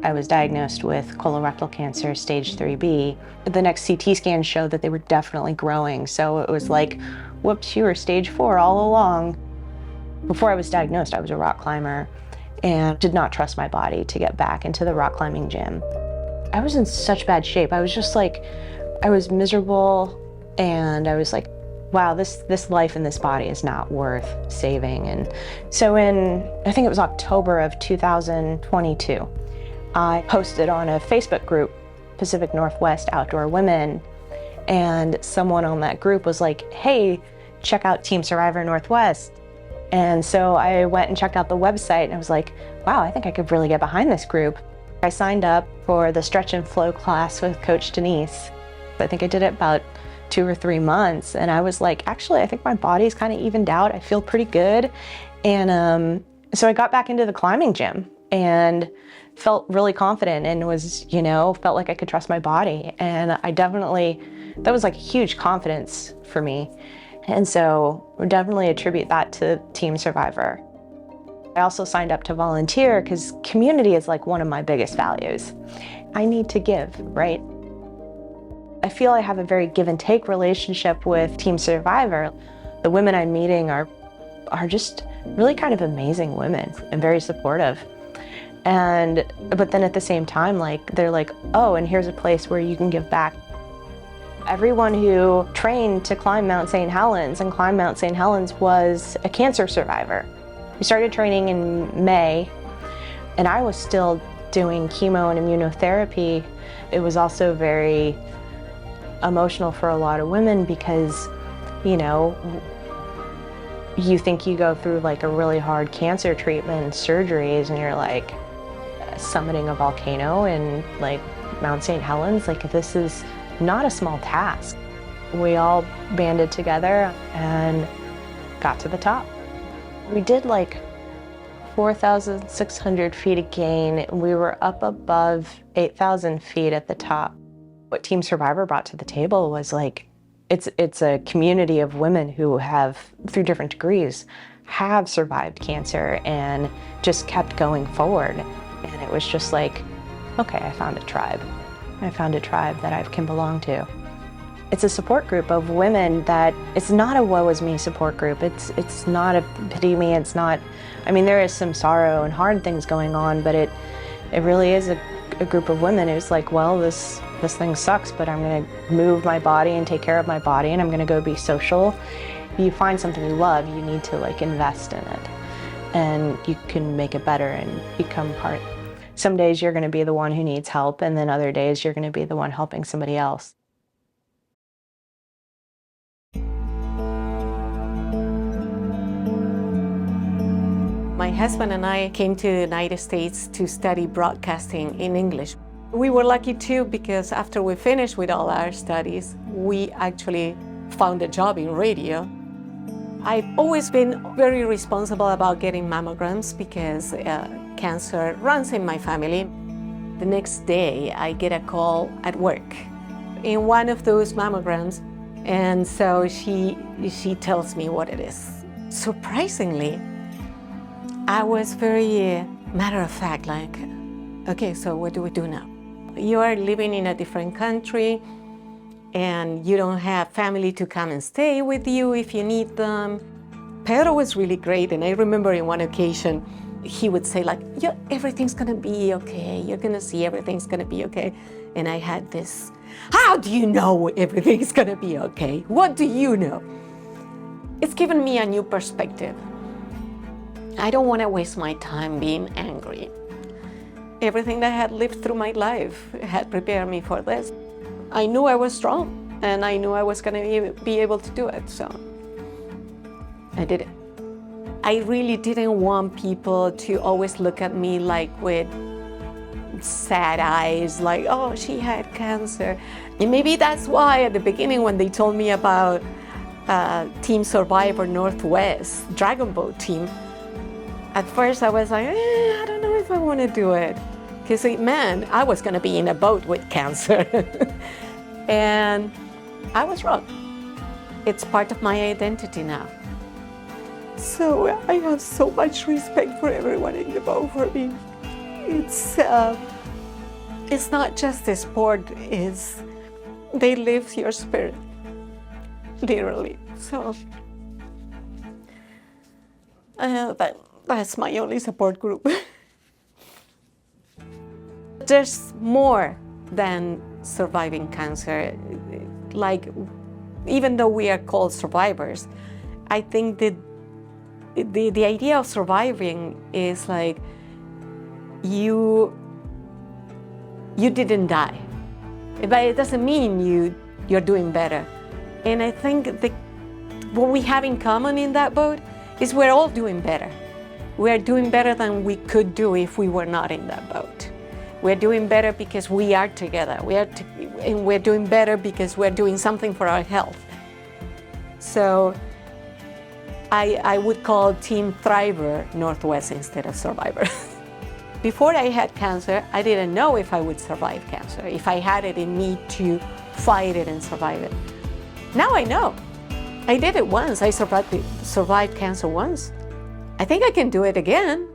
I was diagnosed with colorectal cancer, stage 3B. The next CT scan showed that they were definitely growing. So it was like, whoops, you were stage 4 all along. Before I was diagnosed, I was a rock climber and did not trust my body to get back into the rock climbing gym. I was in such bad shape. I was just like, I was miserable, and I was like, wow, this life in this body is not worth saving. And so I think it was October of 2022, I posted on a Facebook group, Pacific Northwest Outdoor Women, and someone on that group was like, hey, check out Team Survivor Northwest. And so I went and checked out the website, and I was like, wow, I think I could really get behind this group. I signed up for the stretch and flow class with Coach Denise. I think I did it about 2 or 3 months, and I was like, actually, I think my body's kind of evened out. I feel pretty good. And so I got back into the climbing gym and felt really confident, and was, felt like I could trust my body. And that was like huge confidence for me. And so I definitely attribute that to Team Survivor. I also signed up to volunteer because community is like one of my biggest values. I need to give, right? I feel I have a very give and take relationship with Team Survivor. The women I'm meeting are just really kind of amazing women and very supportive. But then at the same time, they're like, oh, and here's a place where you can give back. Everyone who trained to climb Mount St. Helens and climb Mount St. Helens was a cancer survivor. We started training in May, and I was still doing chemo and immunotherapy. It was also very emotional for a lot of women because, you think you go through like a really hard cancer treatment and surgeries, and you're like summiting a volcano in like Mount St. Helens. Like, this is not a small task. We all banded together and got to the top. We did like 4,600 feet of gain. We were up above 8,000 feet at the top. What Team Survivor brought to the table was like, it's a community of women who have, through different degrees, have survived cancer and just kept going forward. And it was just like, okay, I found a tribe. I found a tribe that I can belong to. It's a support group of women that, it's not a woe is me support group. It's not a pity me. It's not, there is some sorrow and hard things going on, but it really is a group of women who's like, well, this thing sucks, but I'm gonna move my body and take care of my body, and I'm gonna go be social. You find something you love, you need to like invest in it, and you can make it better and become part. Some days you're gonna be the one who needs help, and then other days you're gonna be the one helping somebody else. My husband and I came to the United States to study broadcasting in English. We were lucky too, because after we finished with all our studies, we actually found a job in radio. I've always been very responsible about getting mammograms because cancer runs in my family. The next day, I get a call at work in one of those mammograms, and so she tells me what it is. Surprisingly, I was very matter of fact, like, okay, so what do we do now? You are living in a different country, and you don't have family to come and stay with you if you need them. Pedro was really great, and I remember in one occasion, he would say like, yeah, everything's gonna be okay. You're gonna see everything's gonna be okay. And I had this, how do you know everything's gonna be okay? What do you know? It's given me a new perspective. I don't want to waste my time being angry. Everything that I had lived through my life had prepared me for this. I knew I was strong, and I knew I was going to be able to do it, so I did it. I really didn't want people to always look at me like with sad eyes, like, oh, she had cancer. And maybe that's why at the beginning when they told me about Team Survivor Northwest, Dragon Boat team, at first I was like, I don't know if I want to do it. Because it meant I was going to be in a boat with cancer. And I was wrong. It's part of my identity now. So I have so much respect for everyone in the boat for me. It's it's not just a sport, they live your spirit, literally. So that's my only support group. There's more than surviving cancer. Like, even though we are called survivors, I think that the idea of surviving is like you didn't die, but it doesn't mean you're doing better. And I think what we have in common in that boat is we're all doing better. We're doing better than we could do if we were not in that boat. We're doing better because we are together. And we're doing better because we're doing something for our health. So I would call Team Thriver Northwest instead of Survivor. Before I had cancer, I didn't know if I would survive cancer, if I had it in me to fight it and survive it. Now I know. I did it once. I survived cancer once. I think I can do it again.